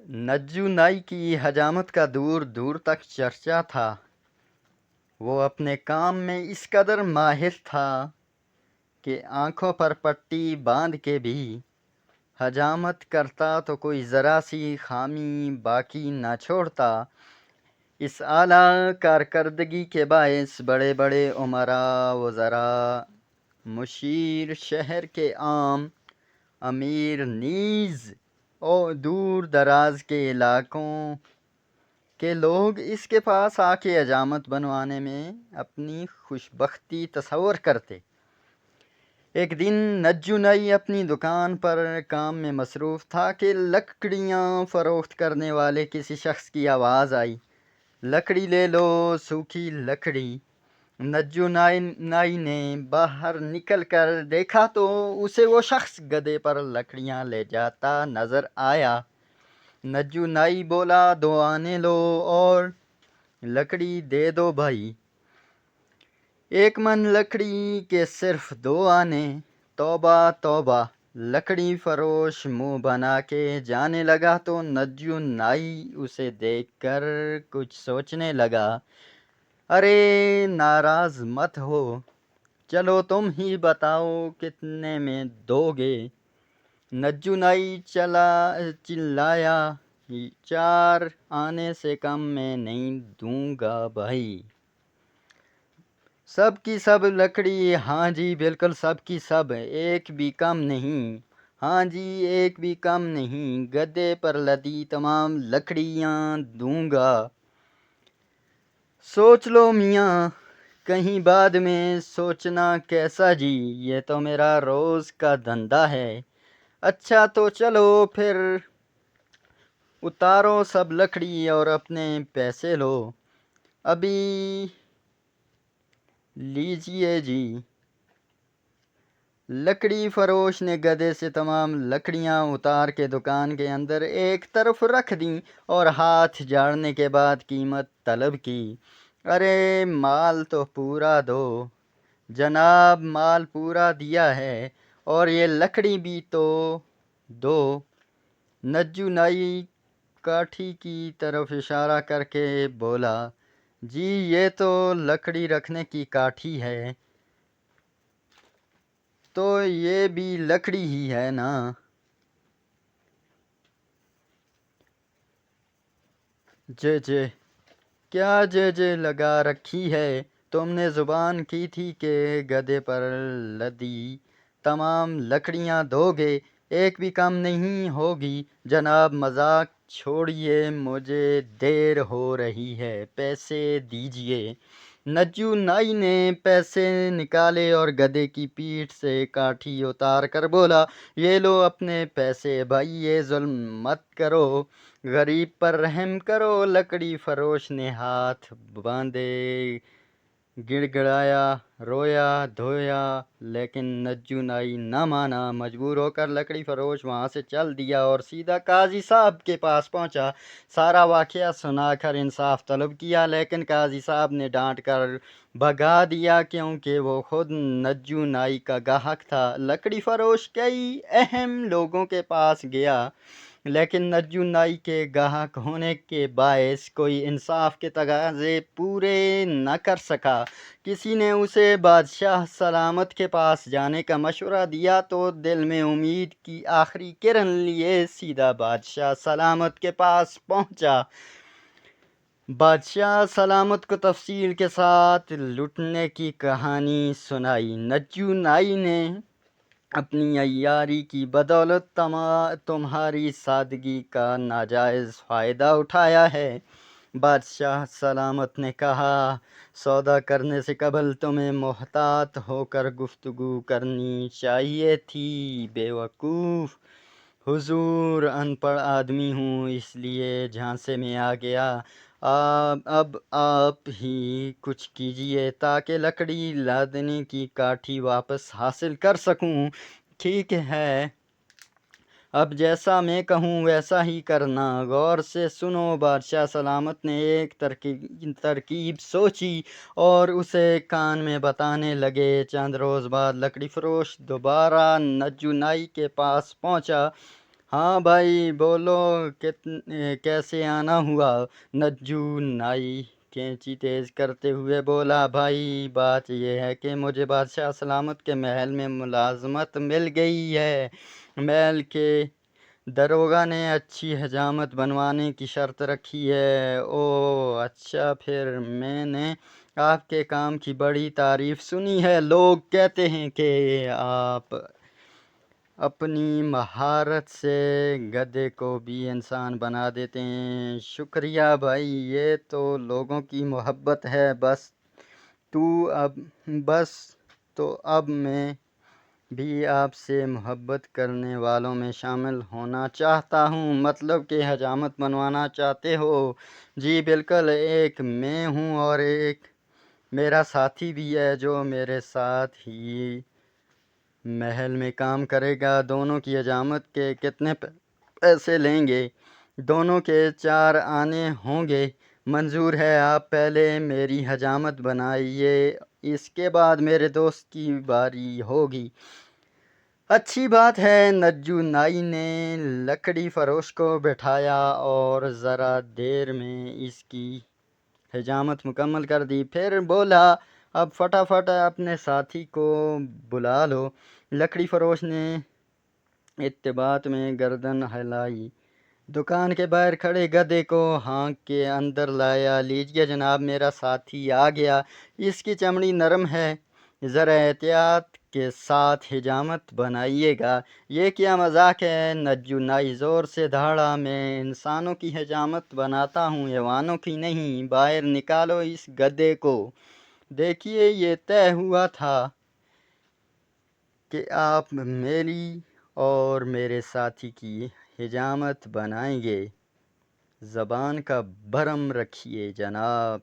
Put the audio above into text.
نجو نائی کی حجامت کا دور دور تک چرچا تھا۔ وہ اپنے کام میں اس قدر ماہر تھا کہ آنکھوں پر پٹی باندھ کے بھی حجامت کرتا تو کوئی ذرا سی خامی باقی نہ چھوڑتا۔ اس اعلیٰ کارکردگی کے باعث بڑے بڑے امراء، وزراء، مشیر، شہر کے عام امیر نیز اور دور دراز کے علاقوں کے لوگ اس کے پاس آ کے حجامت بنوانے میں اپنی خوشبختی تصور کرتے۔ ایک دن نجو نائی اپنی دکان پر کام میں مصروف تھا کہ لکڑیاں فروخت کرنے والے کسی شخص کی آواز آئی، لکڑی لے لو، سوکھی لکڑی۔ نجو نائی نے باہر نکل کر دیکھا تو اسے وہ شخص گدھے پر لکڑیاں لے جاتا نظر آیا۔ نجو نائی بولا، 2 آنے لو اور لکڑی دے دو بھائی۔ 1 من لکڑی کے صرف 2 آنے۔ توبہ توبہ! لکڑی فروش منہ بنا کے جانے لگا تو نجو نائی اسے دیکھ کر کچھ سوچنے لگا۔ ارے ناراض مت ہو، چلو تم ہی بتاؤ کتنے میں دو گے؟ نجو نائی چلایا، 4 آنے سے کم میں نہیں دوں گا بھائی۔ سب کی سب لکڑی، ہاں جی بالکل سب کی سب، 1 بھی کم نہیں۔ ہاں جی 1 بھی کم نہیں، گدھے پر لدی تمام لکڑیاں دوں گا۔ سوچ لو میاں، کہیں بعد میں سوچنا کیسا جی، یہ تو میرا روز کا دھندا ہے۔ اچھا تو چلو پھر اتارو سب لکڑی اور اپنے پیسے لو۔ ابھی لیجئے جی۔ لکڑی فروش نے گدھے سے تمام لکڑیاں اتار کے دکان کے اندر ایک طرف رکھ دیں اور ہاتھ جھاڑنے کے بعد قیمت طلب کی۔ ارے مال تو پورا دو جناب، مال پورا دیا ہے، اور یہ لکڑی بھی تو دو۔ نجو نائی کاٹھی کی طرف اشارہ کر کے بولا، جی یہ تو لکڑی رکھنے کی کاٹھی ہے، تو یہ بھی لکڑی ہی ہے نا؟ جے کیا جے لگا رکھی ہے؟ تم نے زبان کی تھی کہ گدھے پر لدی تمام لکڑیاں دو گے، 1 بھی کم نہیں ہوگی۔ جناب مذاق چھوڑیے، مجھے دیر ہو رہی ہے، پیسے دیجیے۔ نجو نائی نے پیسے نکالے اور گدھے کی پیٹھ سے کاٹھی اتار کر بولا، یہ لو اپنے پیسے بھائی، یہ ظلم مت کرو، غریب پر رحم کرو۔ لکڑی فروش نے ہاتھ باندھے، گڑ گڑایا، رویا دھویا، لیکن نجو نائی نہ مانا۔ مجبور ہو کر لکڑی فروش وہاں سے چل دیا اور سیدھا قاضی صاحب کے پاس پہنچا۔ سارا واقعہ سنا کر انصاف طلب کیا، لیکن قاضی صاحب نے ڈانٹ کر بھگا دیا کیونکہ وہ خود نجو نائی کا گاہک تھا۔ لکڑی فروش کئی اہم لوگوں کے پاس گیا، لیکن نجو نائی کے گاہک ہونے کے باعث کوئی انصاف کے تقاضے پورے نہ کر سکا۔ کسی نے اسے بادشاہ سلامت کے پاس جانے کا مشورہ دیا تو دل میں امید کی آخری کرن لیے سیدھا بادشاہ سلامت کے پاس پہنچا۔ بادشاہ سلامت کو تفصیل کے ساتھ لوٹنے کی کہانی سنائی۔ نجو نائی نے اپنی عیاری کی بدولت تمہاری سادگی کا ناجائز فائدہ اٹھایا ہے۔ بادشاہ سلامت نے کہا، سودا کرنے سے قبل تمہیں محتاط ہو کر گفتگو کرنی چاہیے تھی، بے وقوف۔ حضور ان پڑھ آدمی ہوں، اس لیے جھانسے میں آ گیا۔ اب آپ ہی کچھ کیجیے تاکہ لکڑی لادنے کی کاٹھی واپس حاصل کر سکوں۔ ٹھیک ہے، اب جیسا میں کہوں ویسا ہی کرنا، غور سے سنو۔ بادشاہ سلامت نے ایک ترکیب سوچی اور اسے کان میں بتانے لگے۔ چند روز بعد لکڑی فروش دوبارہ نجو نائی کے پاس پہنچا۔ ہاں بھائی بولو، کیسے آنا ہوا؟ نجو نائی کینچی تیز کرتے ہوئے بولا۔ بھائی بات یہ ہے کہ مجھے بادشاہ سلامت کے محل میں ملازمت مل گئی ہے۔ محل کے داروغہ نے اچھی حجامت بنوانے کی شرط رکھی ہے۔ اوہ اچھا، پھر میں نے آپ کے کام کی بڑی تعریف سنی ہے۔ لوگ کہتے ہیں کہ آپ اپنی مہارت سے گدھے کو بھی انسان بنا دیتے ہیں۔ شکریہ بھائی، یہ تو لوگوں کی محبت ہے۔ تو اب میں بھی آپ سے محبت کرنے والوں میں شامل ہونا چاہتا ہوں۔ مطلب کہ حجامت بنوانا چاہتے ہو؟ جی بالکل، ایک میں ہوں اور ایک میرا ساتھی بھی ہے جو میرے ساتھ ہی محل میں کام کرے گا۔ دونوں کی حجامت کے کتنے پیسے لیں گے؟ دونوں کے 4 آنے ہوں گے۔ منظور ہے، آپ پہلے میری حجامت بنائیے، اس کے بعد میرے دوست کی باری ہوگی۔ اچھی بات ہے۔ نجو نائی نے لکڑی فروش کو بٹھایا اور ذرا دیر میں اس کی حجامت مکمل کر دی۔ پھر بولا، اب فٹافٹ اپنے ساتھی کو بلا لو۔ لکڑی فروش نے اتباع میں گردن ہلائی، دکان کے باہر کھڑے گدھے کو ہانک کے اندر لایا۔ لیجیے جناب، میرا ساتھی آ گیا۔ اس کی چمڑی نرم ہے، ذرا احتیاط کے ساتھ حجامت بنائیے گا۔ یہ کیا مذاق ہے؟ نجو نائی زور سے دہاڑا۔ میں انسانوں کی حجامت بناتا ہوں، حیوانوں کی نہیں۔ باہر نکالو اس گدھے کو۔ دیکھیے، یہ طے ہوا تھا کہ آپ میری اور میرے ساتھی کی حجامت بنائیں گے۔ زبان کا بھرم رکھیے جناب۔